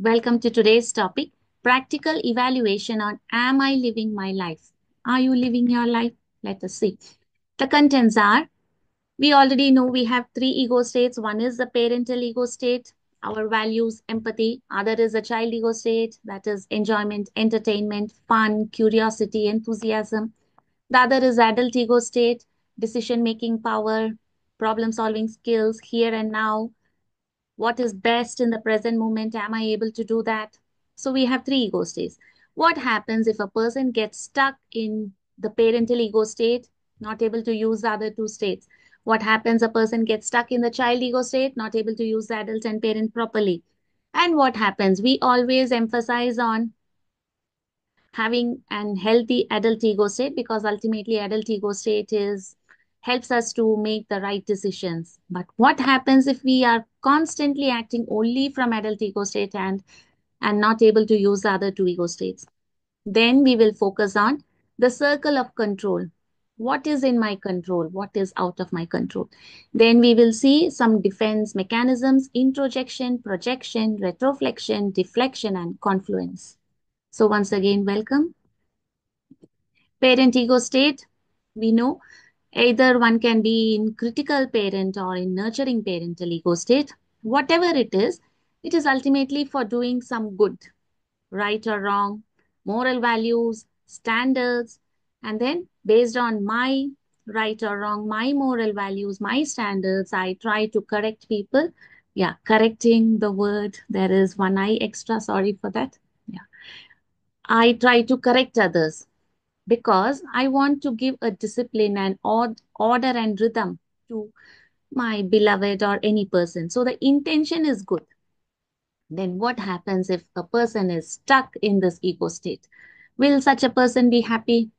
Welcome to today's topic, practical evaluation on Am I living my life? Are you living your life? Let us see. The contents are, we already know we have three ego states. One is the parental ego state, our values, empathy. Other is the child ego state, that is enjoyment, entertainment, fun, curiosity, enthusiasm. The other is adult ego state, decision making power, problem solving skills, here and now, what is best in the present moment, am I able to do that? So we have three ego states. What happens if a person gets stuck in the parental ego state, not able to use the other two states? What happens, a person gets stuck in the child ego state, not able to use the adult and parent properly? And what happens, we always emphasize on having an healthy adult ego state, because ultimately adult ego state is helps us to make the right decisions. But what happens if we are constantly acting only from adult ego state and not able to use the other two ego states? Then we will focus on the circle of control. What is in my control, what is out of my control? Then we will see some defense mechanisms: introjection, projection, retroflexion, deflection, and confluence. So once again, welcome. Parent ego state, we know either one can be in critical parent or in nurturing parental ego state. Whatever it is ultimately for doing some good, right or wrong, moral values, standards, and then based on my right or wrong, my moral values, my standards, I try to correct people. Yeah, correcting the word, there is one I extra, sorry for that. Yeah, I try to correct others because I want to give a discipline and order and rhythm to my beloved or any person. So the intention is good. Then what happens if a person is stuck in this ego state? Will such a person be happy?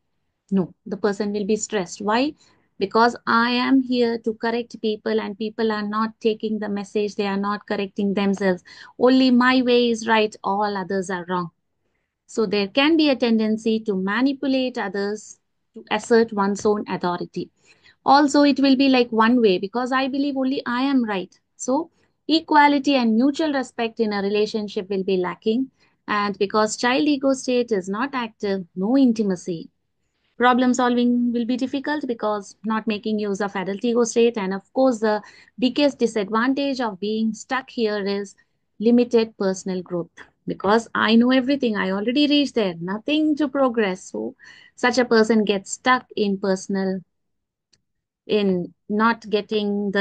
No, the person will be stressed. Why? Because I am here to correct people and people are not taking the message, they are not correcting themselves. Only my way is right, all others are wrong. So there can be a tendency to manipulate others to assert one's own authority. Also, it will be like one way because I believe only I am right. So equality and mutual respect in a relationship will be lacking. And because child ego state is not active, no intimacy. Problem solving will be difficult because not making use of adult ego state. And of course, the biggest disadvantage of being stuck here is limited personal growth. Because I know everything, I already reached there, nothing to progress. So such a person gets stuck in not getting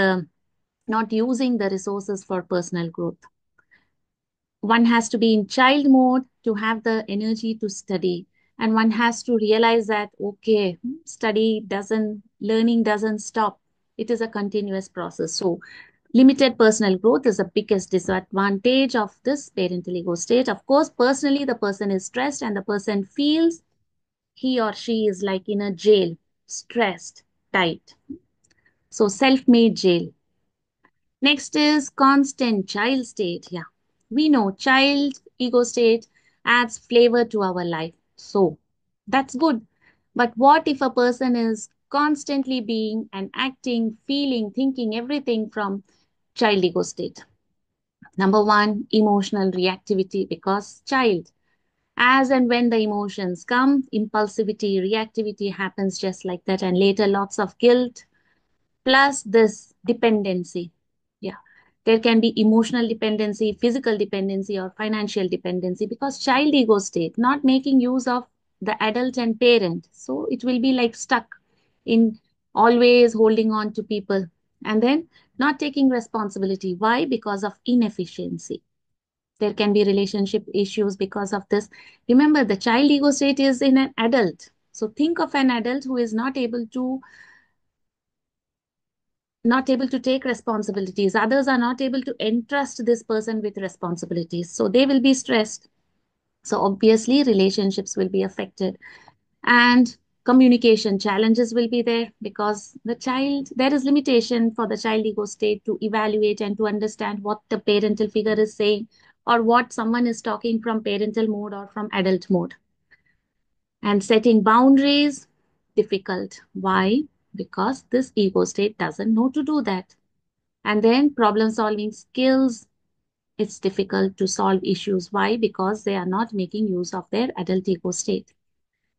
not using the resources for personal growth. One has to be in child mode to have the energy to study, and one has to realize that okay, learning doesn't stop, it is a continuous process. So limited personal growth is the biggest disadvantage of this parental ego state. Of course, personally the person is stressed and the person feels he or she is like in a jail, stressed, tight. So self-made jail. Next is constant child state. Yeah, we know child ego state adds flavor to our life. So that's good. But what if a person is constantly being and acting, feeling, thinking everything from child ego state? Number one, emotional reactivity, because child, as and when the emotions come, impulsivity, reactivity happens just like that, and later lots of guilt, plus this dependency. Yeah, there can be emotional dependency, physical dependency, or financial dependency because child ego state, not making use of the adult and parent. So it will be like stuck in always holding on to people and then not taking responsibility. Why? Because of inefficiency. There can be relationship issues because of this. Remember, the child ego state is in an adult. So think of an adult who is not able to take responsibilities. Others are not able to entrust this person with responsibilities. So they will be stressed. So obviously, relationships will be affected. And communication challenges will be there because there is limitation for the child ego state to evaluate and to understand what the parental figure is saying or what someone is talking from parental mode or from adult mode. And setting boundaries, difficult. Why? Because this ego state doesn't know to do that. And then problem solving skills, it's difficult to solve issues. Why? Because they are not making use of their adult ego state.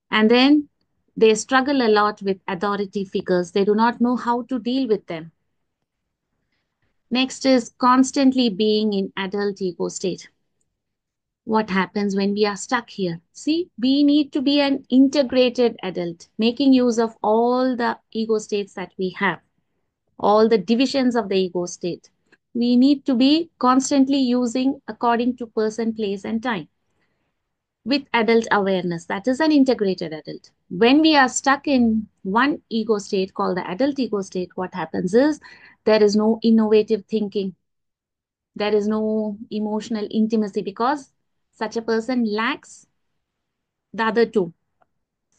And then they struggle a lot with authority figures. They do not know how to deal with them. Next is constantly being in adult ego state. What happens when we are stuck here? See, we need to be an integrated adult, making use of all the ego states that we have, all the divisions of the ego state. We need to be constantly using according to person, place, and time with adult awareness. That is an integrated adult. When we are stuck in one ego state called the adult ego state, what happens is there is no innovative thinking, there is no emotional intimacy because such a person lacks the other two.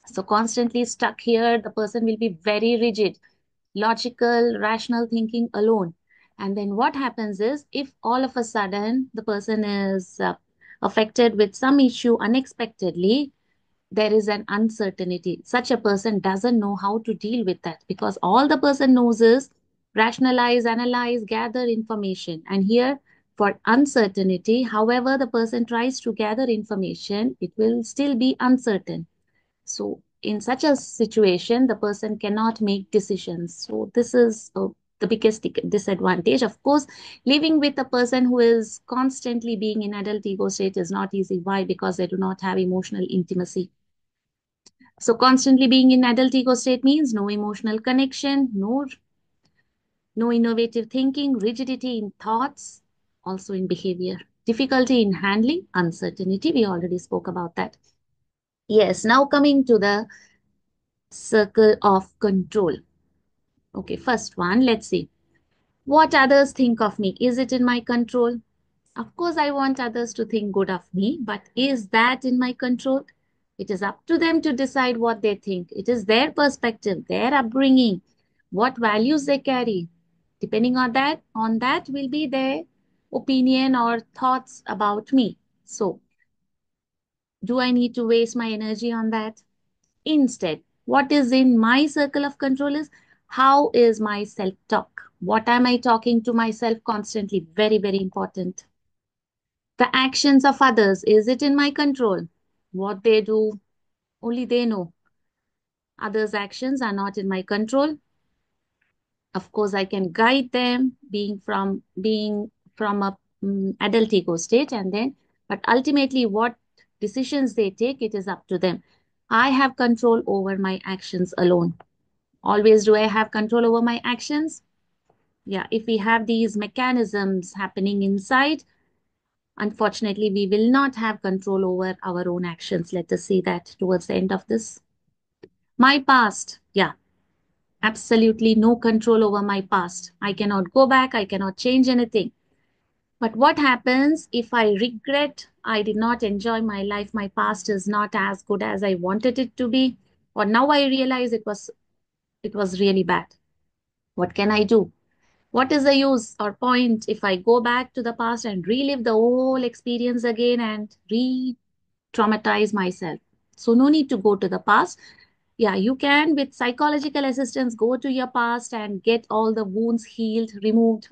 So, constantly stuck here, the person will be very rigid, logical, rational thinking alone. And then what happens is, if all of a sudden the person is affected with some issue unexpectedly, there is an uncertainty. Such a person doesn't know how to deal with that because all the person knows is rationalize, analyze, gather information. And here, for uncertainty, however the person tries to gather information, it will still be uncertain. So, in such a situation, the person cannot make decisions. So, this is the biggest disadvantage. Of course, living with a person who is constantly being in adult ego state is not easy. Why? Because they do not have emotional intimacy. So, constantly being in adult ego state means no emotional connection, no innovative thinking, rigidity in thoughts, also in behavior, difficulty in handling uncertainty. We already spoke about that. Yes, now coming to the circle of control. Okay, first one, let's see. What others think of me. Is it in my control? Of course, I want others to think good of me, but is that in my control? It is up to them to decide what they think. It is their perspective, their upbringing, what values they carry. Depending on that will be their opinion or thoughts about me. So, do I need to waste my energy on that? Instead, what is in my circle of control is how is my self talk? What am I talking to myself constantly? Very, very important. The actions of others, is it in my control? What they do, only they know. Others' actions are not in my control. Of course, I can guide them being from a adult ego state and then, but ultimately what decisions they take, it is up to them. I have control over my actions alone. Always do I have control over my actions? Yeah, if we have these mechanisms happening inside, unfortunately, we will not have control over our own actions. Let us see that towards the end of this. My past, yeah, absolutely no control over my past. I cannot go back, I cannot change anything. But what happens if I regret I did not enjoy my life, my past is not as good as I wanted it to be, or now I realize it was really bad. What can I do? What is the use or point if I go back to the past and relive the whole experience again and re traumatize myself? So, no need to go to the past. Yeah, you can, with psychological assistance, go to your past and get all the wounds healed, removed,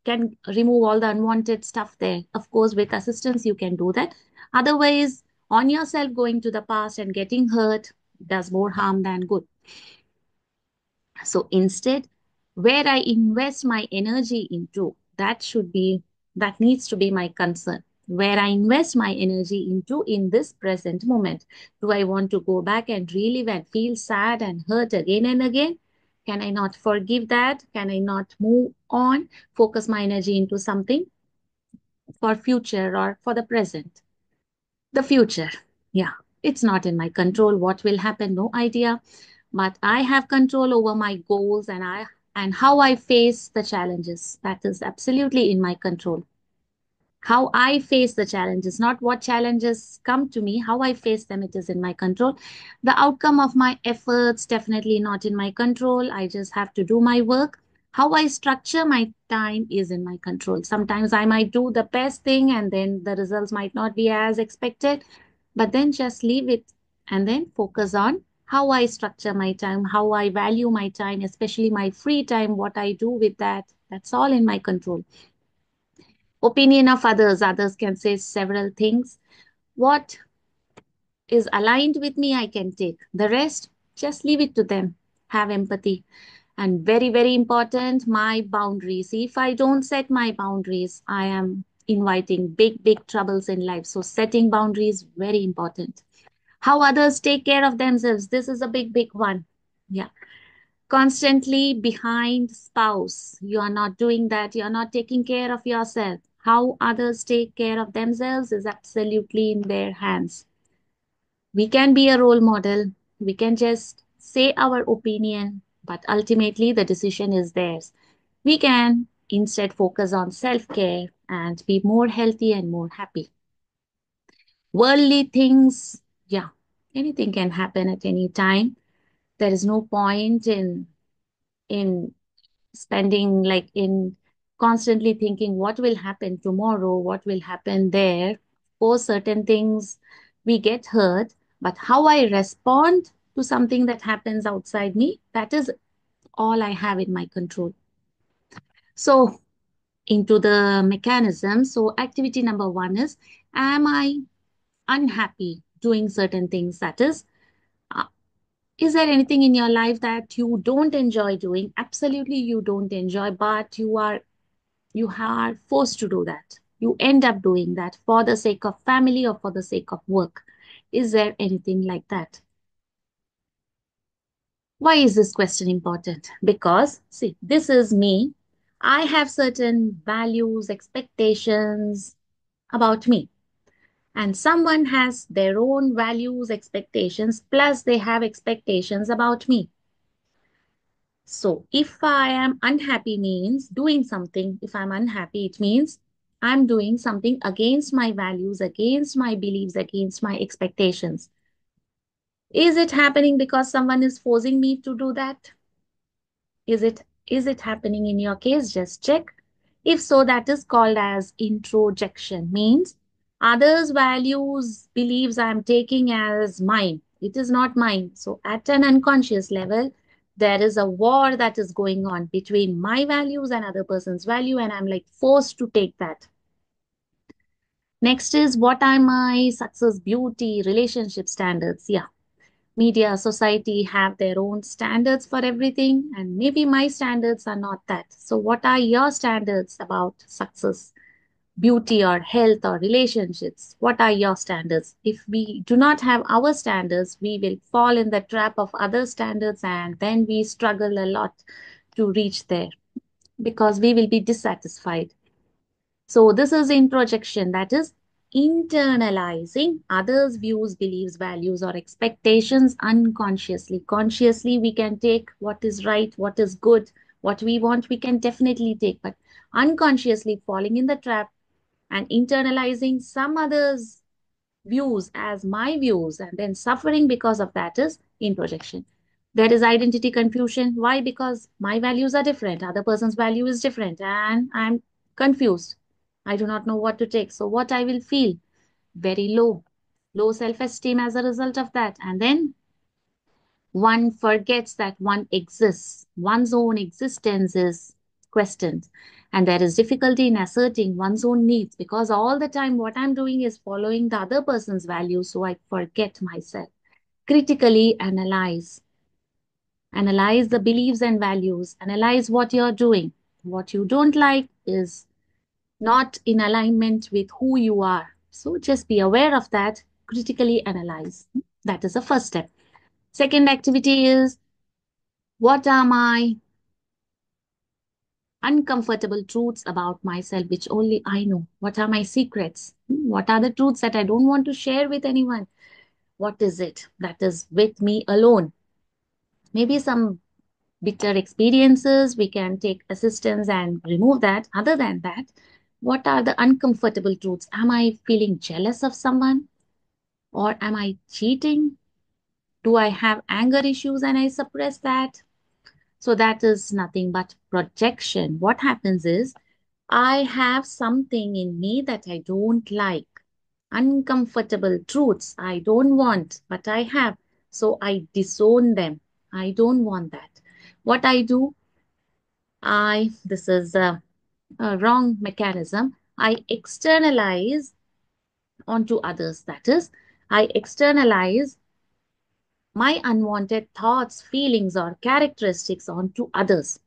can remove all the unwanted stuff there. Of course, with assistance, you can do that. Otherwise, on yourself going to the past and getting hurt does more harm than good. So instead, where I invest my energy into, that needs to be my concern. Where I invest my energy into in this present moment. Do I want to go back and relive and feel sad and hurt again and again? Can I not forgive that? Can I not move on, focus my energy into something for future or for the present? The future. Yeah, it's not in my control. What will happen? No idea. But I have control over my goals and how I face the challenges. That is absolutely in my control. How I face the challenges, not what challenges come to me, how I face them, it is in my control. The outcome of my efforts, definitely not in my control. I just have to do my work. How I structure my time is in my control. Sometimes I might do the best thing and then the results might not be as expected, but then just leave it and then focus on how I structure my time, how I value my time, especially my free time, what I do with that. That's all in my control. Opinion of others. Others can say several things. What is aligned with me, I can take. The rest, just leave it to them. Have empathy. And very, very important, my boundaries. If I don't set my boundaries, I am inviting big, big troubles in life. So setting boundaries, very important. How others take care of themselves. This is a big, big one. Yeah. Constantly behind spouse. You are not doing that. You are not taking care of yourself. How others take care of themselves is absolutely in their hands. We can be a role model. We can just say our opinion, but ultimately the decision is theirs. We can instead focus on self care and be more healthy and more happy. Worldly things, yeah, anything can happen at any time. There is no point in spending like in constantly thinking what will happen tomorrow, what will happen there. For certain things, we get hurt, but how I respond to something that happens outside me, that is all I have in my control. So, into the mechanism. So, activity number one is, am I unhappy doing certain things? That uh, is there anything in your life that you don't enjoy doing? Absolutely, you don't enjoy, but you are forced to do that. You end up doing that for the sake of family or for the sake of work. Is there anything like that? Why is this question important? Because, see, this is me. I have certain values, expectations about me. And someone has their own values, expectations, plus they have expectations about me. So if I am unhappy means doing something, if I'm unhappy, it means I'm doing something against my values, against my beliefs, against my expectations. Is it happening because someone is forcing me to do that? Is it happening in your case? Just check. If so, that is called as introjection, means others' values, beliefs I am taking as mine. It is not mine. So at an unconscious level, there is a war that is going on between my values and other person's value, and I'm like forced to take that. Next is, what are my success, beauty, relationship standards? Yeah, media, society have their own standards for everything, and maybe my standards are not that. So, what are your standards about success, beauty, or health, or relationships? What are your standards? If we do not have our standards, we will fall in the trap of other standards, and then we struggle a lot to reach there because we will be dissatisfied. So this is introjection, that is internalizing others' views, beliefs, values, or expectations unconsciously. Consciously, we can take what is right, what is good, what we want, we can definitely take, but unconsciously falling in the trap and internalizing some others' views as my views and then suffering because of that is introjection. There is identity confusion. Why? Because my values are different, other person's value is different, and I'm confused. I do not know what to take. So, what I will feel? Very low, low self esteem as a result of that. And then one forgets that one exists, one's own existence is questioned. And there is difficulty in asserting one's own needs because all the time what I'm doing is following the other person's values, so I forget myself. Critically analyze. Analyze the beliefs and values. Analyze what you're doing. What you don't like is not in alignment with who you are. So just be aware of that. Critically analyze. That is the first step. Second activity is, what are my uncomfortable truths about myself, which only I know? What are my secrets? What are the truths that I don't want to share with anyone? What is it that is with me alone? Maybe some bitter experiences, we can take assistance and remove that. Other than that, what are the uncomfortable truths? Am I feeling jealous of someone? Or am I cheating? Do I have anger issues and I suppress that? So that is nothing but projection. What happens is, I have something in me that I don't like. Uncomfortable truths I don't want, but I have. So I disown them. I don't want that. What I do, this is a wrong mechanism. I externalize onto others. That is, I externalize my unwanted thoughts, feelings, or characteristics onto others.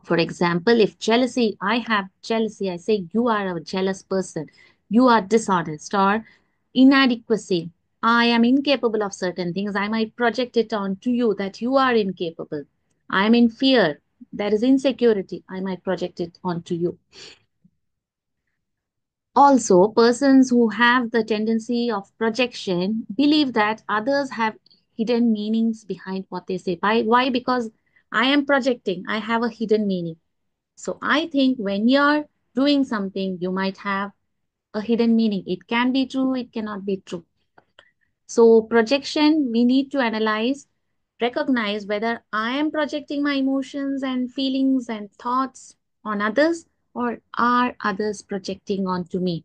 For example, if jealousy, I have jealousy, I say, you are a jealous person, you are dishonest, or inadequacy. I am incapable of certain things. I might project it onto you that you are incapable. I am in fear. There is insecurity. I might project it onto you. Also, persons who have the tendency of projection believe that others have hidden meanings behind what they say. Why? Because I am projecting, I have a hidden meaning. So I think when you're doing something, you might have a hidden meaning. It can be true, it cannot be true. So, projection, we need to analyze, recognize whether I am projecting my emotions and feelings and thoughts on others, or are others projecting onto me.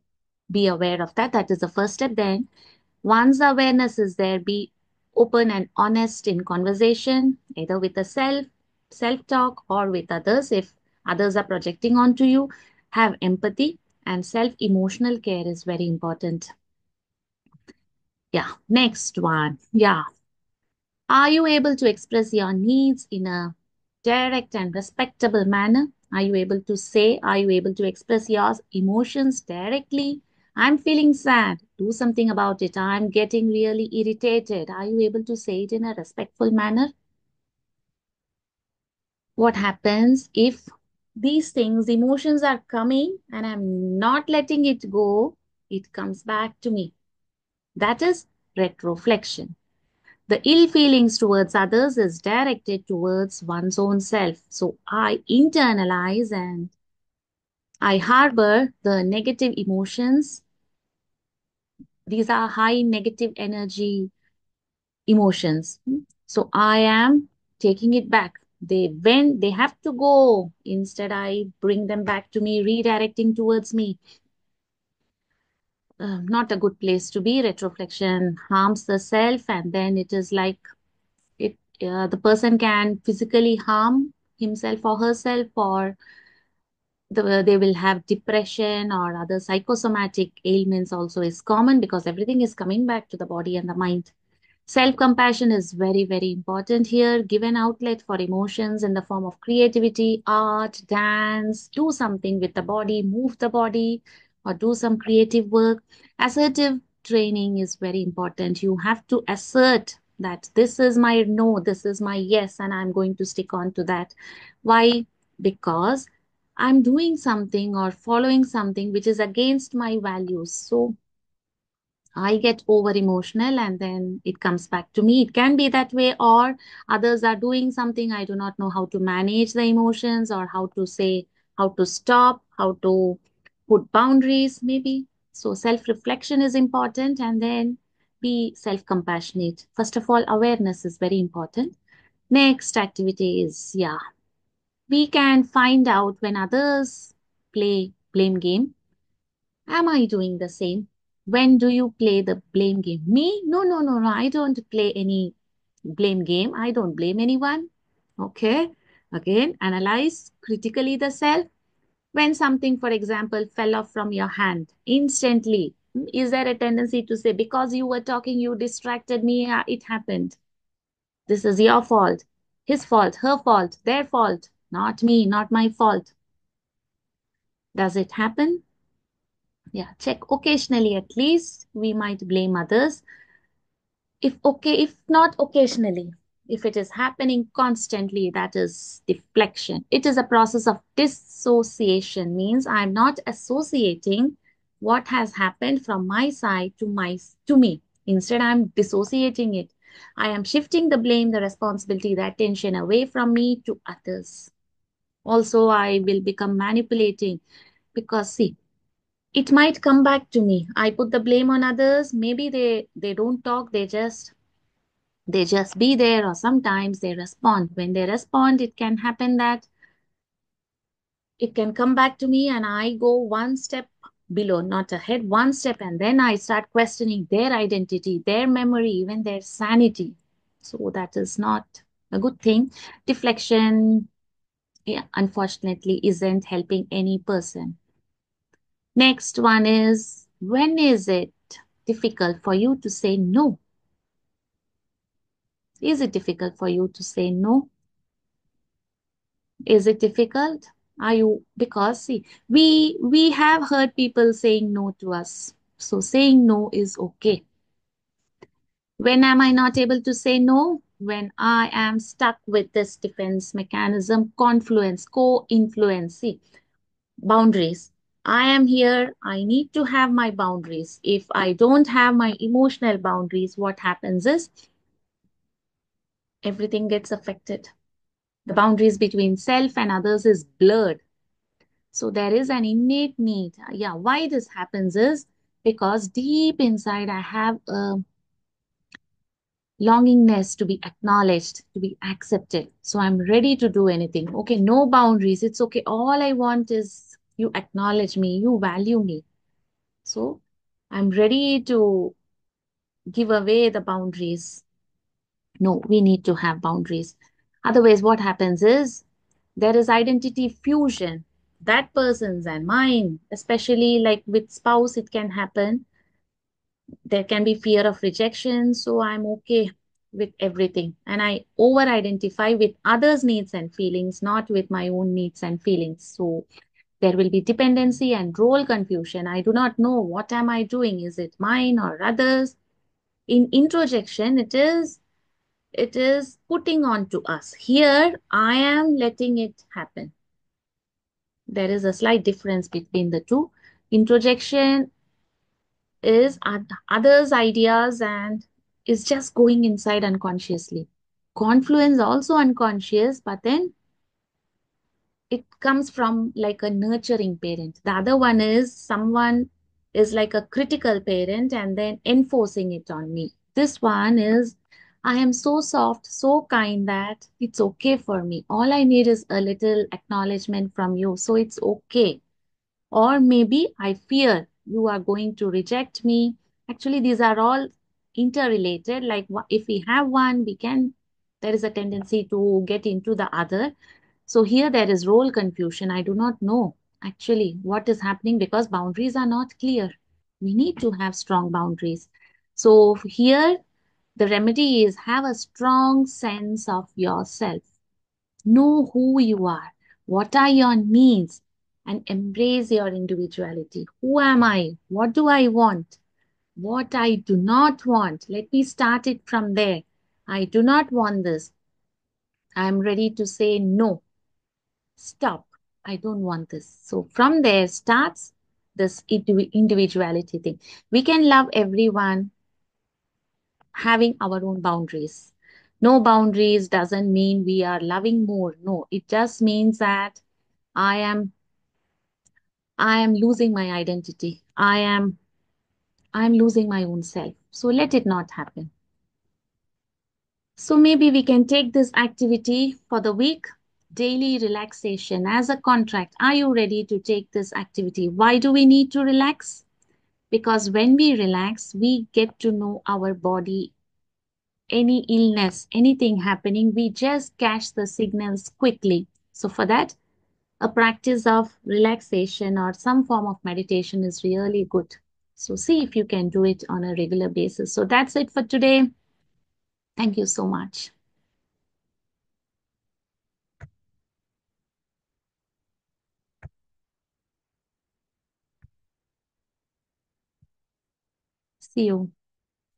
Be aware of that. That is the first step. Then, once awareness is there, be open and honest in conversation, either with the self talk, or with others. If others are projecting onto you, have empathy, and self emotional care is very important. Yeah. Next one. Yeah. Are you able to express your needs in a direct and respectable manner? Are you able to say, are you able to express your emotions directly? I'm feeling sad. Do something about it. I'm getting really irritated. Are you able to say it in a respectful manner? What happens if these things, emotions are coming and I'm not letting it go? It comes back to me. That is retroflexion. The ill feelings towards others is directed towards one's own self. So I internalize and I harbor the negative emotions. These are high negative energy emotions. So I am taking it back. When they have to go, instead I bring them back to me, redirecting towards me. Not a good place to be. Retroflexion harms the self, and then it is like it the person can physically harm himself or herself, or they will have depression or other psychosomatic ailments also is common because everything is coming back to the body and the mind. Self compassion is very, very important here. Give an outlet for emotions in the form of creativity, art, dance, do something with the body, move the body, or do some creative work. Assertive training is very important. You have to assert that this is my no, this is my yes, and I'm going to stick on to that. Why? Because I'm doing something or following something which is against my values. So I get over emotional and then it comes back to me. It can be that way, or others are doing something. I do not know how to manage the emotions or how to say, how to stop, how to put boundaries, maybe. So, self reflection is important, and then be self compassionate. First of all, awareness is very important. Next activity is, yeah, we can find out when others play blame game. Am I doing the same? When do you play the blame game? Me? No, no, no, no. I don't play any blame game. I don't blame anyone. Okay. Again, analyze critically the self. When something, for example, fell off from your hand instantly, is there a tendency to say, because you were talking, you distracted me, it happened? This is your fault, his fault, her fault, their fault, not me, not my fault. Does it happen? Yeah, check occasionally at least. We might blame others. If not occasionally, if it is happening constantly, that is deflection. It is a process of dissociation, means I'm not associating what has happened from my side to me. Instead, I'm dissociating it. I am shifting the blame, the responsibility, the attention away from me to others. Also, I will become manipulating because see, it might come back to me. I put the blame on others. Maybe they don't talk, they just be there, or sometimes they respond. When they respond, it can happen that it can come back to me and I go one step below, not ahead, one step, and then I start questioning their identity, their memory, even their sanity. So that is not a good thing. Deflection, yeah, unfortunately, isn't helping any person. Next one is, when is it difficult for you to say no? Is it difficult for you to say no? Is it difficult? Are you, because see, we have heard people saying no to us. So saying no is okay. When am I not able to say no? When I am stuck with this defense mechanism, confluence, co-influence. See, boundaries. I am here. I need to have my boundaries. If I don't have my emotional boundaries, what happens is everything gets affected. The boundaries between self and others is blurred. So there is an innate need. Yeah, why this happens is because deep inside I have a longingness to be acknowledged, to be accepted. So I'm ready to do anything. Okay, no boundaries. It's okay. All I want is you acknowledge me, you value me. So I'm ready to give away the boundaries. No, we need to have boundaries. Otherwise, what happens is there is identity fusion. That person's and mine, especially like with spouse, it can happen. There can be fear of rejection. So I'm okay with everything. And I over identify with others' needs and feelings, not with my own needs and feelings. So there will be dependency and role confusion. I do not know what am I doing. Is it mine or others? In introjection, it is putting on to us. Here, I am letting it happen. There is a slight difference between the two. Introjection is others' ideas and is just going inside unconsciously. Confluence also unconscious, but then it comes from like a nurturing parent. The other one is someone is like a critical parent and then enforcing it on me. This one is, I am so soft, so kind that it's okay for me. All I need is a little acknowledgement from you. So it's okay. Or maybe I fear you are going to reject me. Actually, these are all interrelated. Like if we have one, there is a tendency to get into the other. So here there is role confusion. I do not know actually what is happening because boundaries are not clear. We need to have strong boundaries. So here the remedy is have a strong sense of yourself. Know who you are, what are your needs, and embrace your individuality. Who am I? What do I want? What I do not want. Let me start it from there. I do not want this. I am ready to say no. Stop. I don't want this. So from there starts this individuality thing. We can love everyone having our own boundaries. No boundaries doesn't mean we are loving more. No, it just means that I am I am losing my identity. I am losing my own self. So let it not happen. So maybe we can take this activity for the week. Daily relaxation as a contract. Are you ready to take this activity? Why do we need to relax? Because when we relax, we get to know our body. Any illness, anything happening, we just catch the signals quickly. So for that, a practice of relaxation or some form of meditation is really good. So see if you can do it on a regular basis. So that's it for today. Thank you so much. See you.